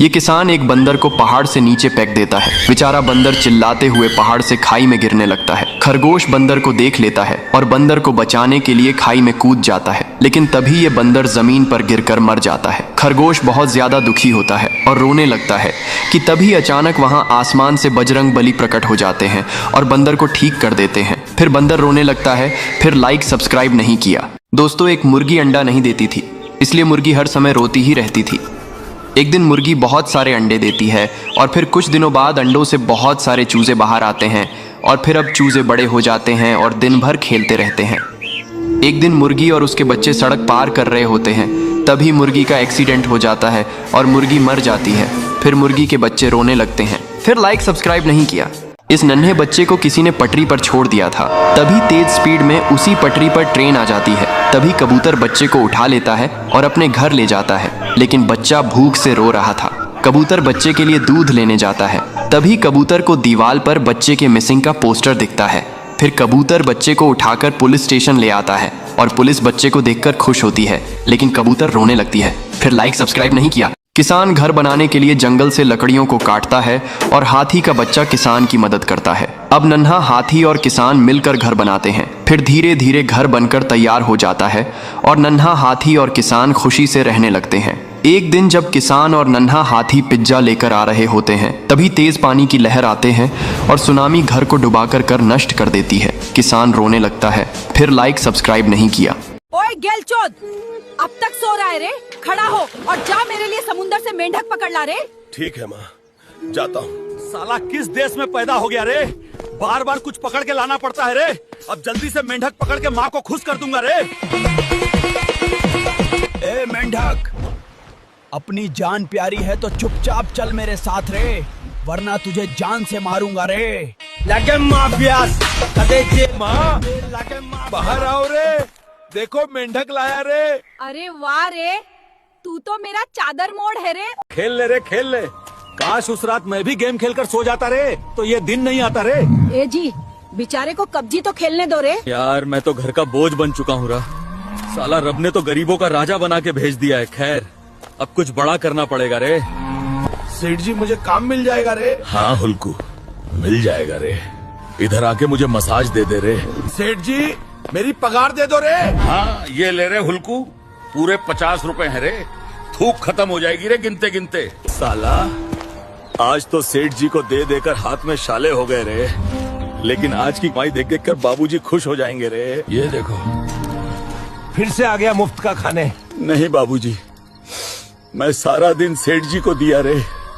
ये किसान एक बंदर को पहाड़ से नीचे फेंक देता है। बेचारा बंदर चिल्लाते हुए पहाड़ से खाई में गिरने लगता है। खरगोश बंदर को देख लेता है और बंदर को बचाने के लिए खाई में कूद जाता है, लेकिन तभी ये बंदर जमीन पर गिरकर मर जाता है। खरगोश बहुत ज्यादा दुखी होता है और रोने लगता है कि तभी अचानक वहां आसमान से बजरंग बली प्रकट हो जाते हैं और बंदर को ठीक कर देते हैं। फिर बंदर रोने लगता है, फिर लाइक सब्सक्राइब नहीं किया। दोस्तों, एक मुर्गी अंडा नहीं देती थी, इसलिए मुर्गी हर समय रोती ही रहती थी। एक दिन मुर्गी बहुत सारे अंडे देती है और फिर कुछ दिनों बाद अंडों से बहुत सारे चूजे बाहर आते हैं और फिर अब चूजे बड़े हो जाते हैं और दिन भर खेलते रहते हैं। एक दिन मुर्गी और उसके बच्चे सड़क पार कर रहे होते हैं, तभी मुर्गी का एक्सीडेंट हो जाता है और मुर्गी मर जाती है। फिर मुर्गी के बच्चे रोने लगते हैं, फिर लाइक सब्सक्राइब नहीं किया। इस नन्हे बच्चे को किसी ने पटरी पर छोड़ दिया था, तभी तेज स्पीड में उसी पटरी पर ट्रेन आ जाती है। तभी कबूतर बच्चे को उठा लेता है और अपने घर ले जाता है, लेकिन बच्चा भूख से रो रहा था। कबूतर बच्चे के लिए दूध लेने जाता है, तभी कबूतर को दीवार पर बच्चे के मिसिंग का पोस्टर दिखता है। फिर कबूतर बच्चे को उठाकर पुलिस स्टेशन ले आता है और पुलिस बच्चे को देखकर खुश होती है, लेकिन कबूतर रोने लगती है। फिर लाइक सब्सक्राइब नहीं किया। किसान घर बनाने के लिए जंगल से लकड़ियों को काटता है और हाथी का बच्चा किसान की मदद करता है। अब नन्हा हाथी और किसान मिलकर घर बनाते हैं। फिर धीरे धीरे घर बनकर तैयार हो जाता है और नन्हा हाथी और किसान खुशी से रहने लगते हैं। एक दिन जब किसान और नन्हा हाथी पिज्जा लेकर आ रहे होते हैं, तभी तेज पानी की लहर आते हैं और सुनामी घर को डुबाकर नष्ट कर देती है। किसान रोने लगता है, फिर लाइक सब्सक्राइब नहीं किया। ओए गेलचोद, अब तक सो रहा है रे? खड़ा हो और जा मेरे लिए समुंदर से मेंढक पकड़ ला रे। ठीक है माँ, जाता हूँ। साला किस देश में पैदा हो गया रे? बार बार कुछ पकड़ के लाना पड़ता है रे। अब जल्दी से मेंढक पकड़ के माँ को खुश कर दूंगा रे। ए मेंढक, अपनी जान प्यारी है तो चुपचाप चल मेरे साथ रे, वरना तुझे जान से मारूंगा रे। लगे माफियास, माँ बाहर आओ रे, देखो मेंढक लाया रे। अरे वाह रे, तू तो मेरा चादर मोड़ है रे। खेल ले रे, खेल ले। काश उस रात मैं भी गेम खेलकर सो जाता रे, तो ये दिन नहीं आता रे। ए जी, बेचारे को कब्जी तो खेलने दो रे। यार मैं तो घर का बोझ बन चुका हूँ रा। साला रब ने तो गरीबों का राजा बना के भेज दिया है। खैर, अब कुछ बड़ा करना पड़ेगा रे। सेठ जी, मुझे काम मिल जाएगा रे? हाँ हुल्कू, मिल जाएगा रे। इधर आके मुझे मसाज दे दे रे। सेठ जी, मेरी पगार दे दो रे। हाँ ये ले रे हुल्कू, पूरे 50 रुपए है रे। थूक खत्म हो जाएगी रे गिनते गिनते। साला आज तो सेठ जी को दे देकर हाथ में शाले हो गए रे, लेकिन आज की कमाई देख कर बाबूजी खुश हो जाएंगे रे। ये देखो, फिर से आ गया मुफ्त का खाने। नहीं बाबूजी, मैं सारा दिन सेठ जी को दिया रे।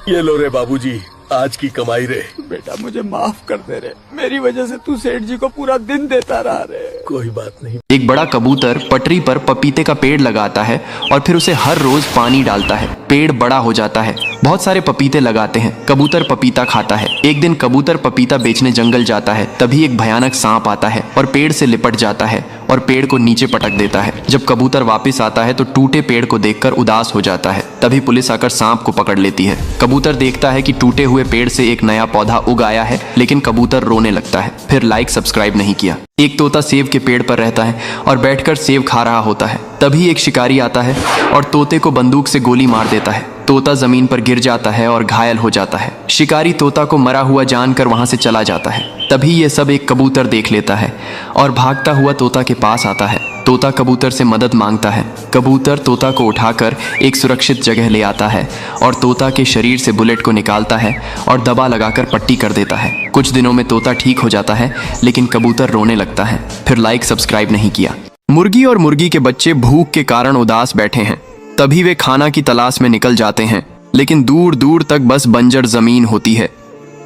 ये लो रे बाबूजी, आज की कमाई रे। बेटा मुझे माफ कर दे रे, मेरी वजह से तू सेठ जी को पूरा दिन देता रहा रे। कोई बात नहीं। एक बड़ा कबूतर पटरी पर पपीते का पेड़ लगाता है और फिर उसे हर रोज पानी डालता है। पेड़ बड़ा हो जाता है, बहुत सारे पपीते लगाते हैं। कबूतर पपीता खाता है। एक दिन कबूतर पपीता बेचने जंगल जाता है, तभी एक भयानक सांप आता है और पेड़ से लिपट जाता है और पेड़ को नीचे पटक देता है। जब कबूतर वापस आता है तो टूटे पेड़ को देखकर उदास हो जाता है। तभी पुलिस आकर सांप को पकड़ लेती है। कबूतर देखता है कि टूटे हुए पेड़ से एक नया पौधा उग आया है, लेकिन कबूतर रोने लगता है। फिर लाइक सब्सक्राइब नहीं किया। एक तोता सेब के पेड़ पर रहता है और बैठकर सेब खा रहा होता है। तभी एक शिकारी आता है और तोते को बंदूक से गोली मार देता है। तोता जमीन पर गिर जाता है और घायल हो जाता है। शिकारी तोता को मरा हुआ जानकर वहां से चला जाता है। तभी ये सब एक कबूतर देख लेता है और भागता हुआ तोता के पास आता है। तोता कबूतर से मदद मांगता है। कबूतर तोता को उठाकर एक सुरक्षित जगह ले आता है और तोता के शरीर से बुलेट को निकालता है और दबा लगाकर पट्टी कर देता है। कुछ दिनों में तोता ठीक हो जाता है, लेकिन कबूतर रोने लगता है। फिर लाइक सब्सक्राइब नहीं किया। मुर्गी और मुर्गी के बच्चे भूख के कारण उदास बैठे हैं। तभी वे खाना की तलाश में निकल जाते हैं, लेकिन दूर दूर तक बस बंजर जमीन होती है।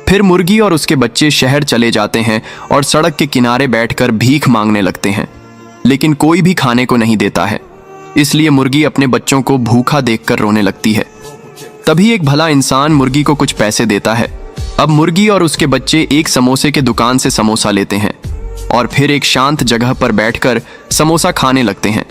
फिर मुर्गी और उसके बच्चे शहर चले जाते हैं और सड़क के किनारे बैठकर भीख मांगने लगते हैं, लेकिन कोई भी खाने को नहीं देता है। इसलिए मुर्गी अपने बच्चों को भूखा देखकर रोने लगती है। तभी एक भला इंसान मुर्गी को कुछ पैसे देता है। अब मुर्गी और उसके बच्चे एक समोसे के दुकान से समोसा लेते हैं और फिर एक शांत जगह पर बैठकर समोसा खाने लगते हैं।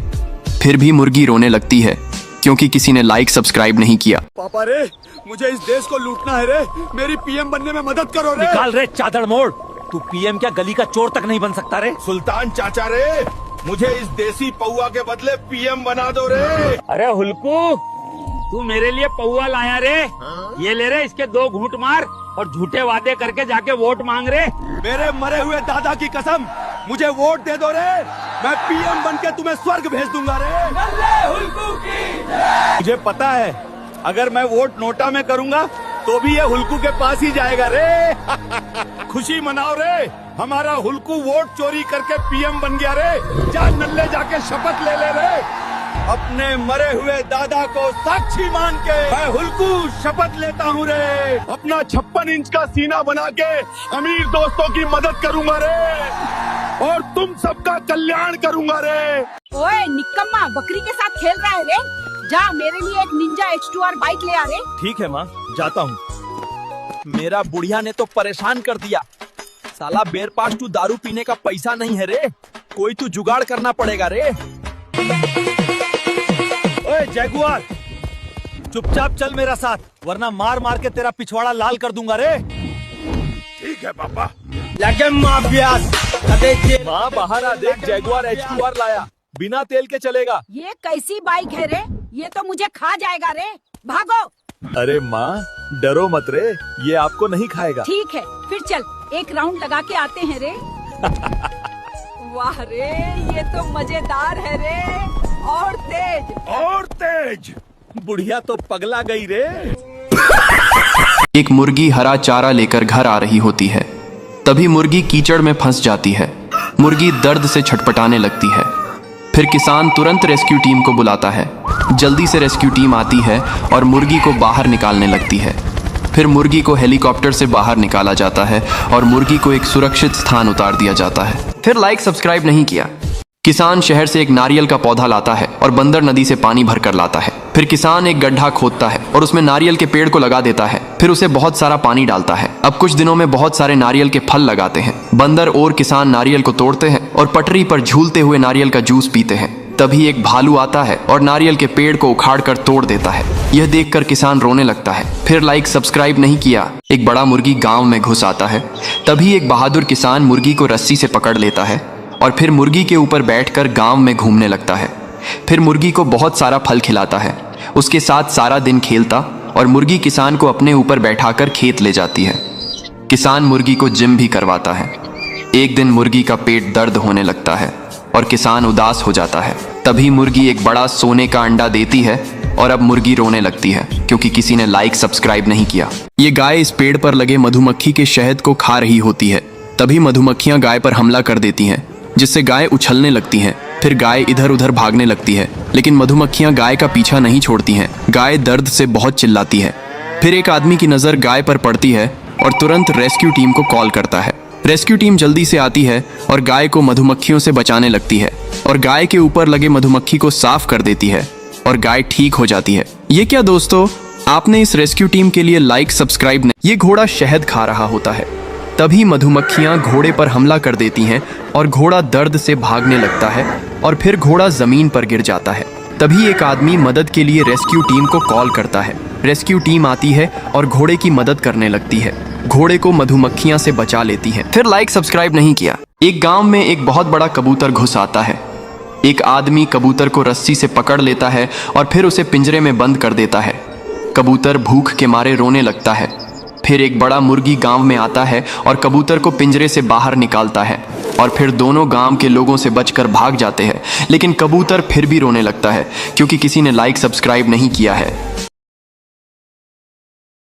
फिर भी मुर्गी रोने लगती है क्योंकि किसी ने लाइक सब्सक्राइब नहीं किया। पापा रे, मुझे इस देश को लूटना है रे। मेरी पीएम बनने में मदद करो रे। निकाल रे चादर मोड़, तू पीएम क्या गली का चोर तक नहीं बन सकता रे। सुल्तान चाचा रे, मुझे इस देसी पौआ के बदले पीएम बना दो रे। अरे हुल्कू, तू मेरे लिए पौवा लाया रे। ये ले रे, इसके 2 घूंट मार और झूठे वादे करके जाके वोट मांग रे। मेरे मरे हुए दादा की कसम, मुझे वोट दे दो रे। मैं पीएम बन के तुम्हें स्वर्ग भेज दूंगा रे। मुझे पता है, अगर मैं वोट नोटा में करूंगा तो भी ये हुल्कू के पास ही जाएगा रे। खुशी मनाओ रे, हमारा हुल्कू वोट चोरी करके पीएम बन गया रे। जा नल्ले जाके शपथ ले ले रे, अपने मरे हुए दादा को साक्षी मान के। मैं हुल्कू शपथ लेता हूँ रे, अपना 56 इंच का सीना बना के अमीर दोस्तों की मदद करूंगा रे, और तुम सबका कल्याण करूंगा रे। ओए निकम्मा, बकरी के साथ खेल रहा है रे। जा मेरे लिए एक निंजा H2R बाइक ले आ रे। ठीक है माँ, जाता हूँ। मेरा बुढ़िया ने तो परेशान कर दिया। साला बेर पास तू दारू पीने का पैसा नहीं है रे, कोई तू जुगाड़ करना पड़ेगा रे। ओए जैगुआर, चुपचाप चल मेरा साथ, वरना मार मार के तेरा पिछवाड़ा लाल कर दूंगा रे। ठीक है पापा। लगे माफियास, माँ बाहर आ देख, जैगुआर H2R लाया, बिना तेल के चलेगा। ये कैसी बाइक है रे? ये तो मुझे खा जाएगा रे। भागो। अरे माँ डरो मत रे, ये आपको नहीं खाएगा। ठीक है, फिर चल एक राउंड लगा के आते हैं रे। वाह रे, ये तो मजेदार है रे, और तेज। और तेज। बुढ़िया तो पगला गई रे। एक मुर्गी हरा चारा लेकर घर आ रही होती है। तभी मुर्गी कीचड़ में फंस जाती है। मुर्गी दर्द से छटपटाने लगती है। फिर किसान तुरंत रेस्क्यू टीम को बुलाता है। जल्दी से रेस्क्यू टीम आती है और मुर्गी को बाहर निकालने लगती है। फिर मुर्गी को हेलीकॉप्टर से बाहर निकाला जाता है और मुर्गी को एक सुरक्षित स्थान उतार दिया जाता है। फिर लाइक सब्सक्राइब नहीं किया। किसान शहर से एक नारियल का पौधा लाता है और बंदर नदी से पानी भरकर लाता है। फिर किसान एक गड्ढा खोदता है और उसमें नारियल के पेड़ को लगा देता है। फिर उसे बहुत सारा पानी डालता है। अब कुछ दिनों में बहुत सारे नारियल के फल लगाते हैं। बंदर और किसान नारियल को तोड़ते हैं और पटरी पर झूलते हुए नारियल का जूस पीते हैं। तभी एक भालू आता है और नारियल के पेड़ को उखाड़ कर तोड़ देता है। यह देखकर किसान रोने लगता है। फिर लाइक सब्सक्राइब नहीं किया। एक बड़ा मुर्गी गांव में घुस आता है। तभी एक बहादुर किसान मुर्गी को रस्सी से पकड़ लेता है और फिर मुर्गी के ऊपर बैठकर गांव में घूमने लगता है। फिर मुर्गी को बहुत सारा फल खिलाता है। उसके साथ सारा दिन खेलता और मुर्गी किसान को अपने ऊपर बैठाकर खेत ले जाती है। किसान मुर्गी को जिम भी करवाता है। एक दिन मुर्गी का पेट दर्द होने लगता है और किसान उदास हो जाता है। तभी मुर्गी एक बड़ा सोने का अंडा देती है और अब मुर्गी रोने लगती है क्योंकि किसी ने लाइक सब्सक्राइब नहीं किया। ये गाय इस पेड़ पर लगे मधुमक्खी के शहद को खा रही होती है। तभी मधुमक्खियां गाय पर हमला कर देती हैं, जिससे गाय उछलने लगती है। फिर गाय इधर उधर भागने लगती है, लेकिन मधुमक्खियां गाय का पीछा नहीं छोड़ती हैं। गाय दर्द से बहुत चिल्लाती है। फिर एक आदमी की नज़र गाय पर पड़ती है और तुरंत रेस्क्यू टीम को कॉल करता है। रेस्क्यू टीम जल्दी से आती है और गाय को मधुमक्खियों से बचाने लगती है और गाय के ऊपर लगे मधुमक्खी को साफ कर देती है और गाय ठीक हो जाती है। ये क्या दोस्तों, आपने इस रेस्क्यू टीम के लिए लाइक सब्सक्राइब नहीं। ये घोड़ा शहद खा रहा होता है। तभी मधुमक्खियां घोड़े पर हमला कर देती हैं और घोड़ा दर्द से भागने लगता है और फिर घोड़ा जमीन पर गिर जाता है। तभी एक आदमी मदद के लिए रेस्क्यू टीम को कॉल करता है। रेस्क्यू टीम आती है और घोड़े की मदद करने लगती है। घोड़े को मधुमक्खियां से बचा लेती है। फिर लाइक सब्सक्राइब नहीं किया। एक गांव में एक बहुत बड़ा कबूतर घुस आता है। एक आदमी कबूतर को रस्सी से पकड़ लेता है और फिर उसे पिंजरे में बंद कर देता है। कबूतर भूख के मारे रोने लगता है। फिर एक बड़ा मुर्गी गांव में आता है और कबूतर को पिंजरे से बाहर निकालता है और फिर दोनों गांव के लोगों से बचकर भाग जाते हैं। लेकिन कबूतर फिर भी रोने लगता है क्योंकि किसी ने लाइक सब्सक्राइब नहीं किया है।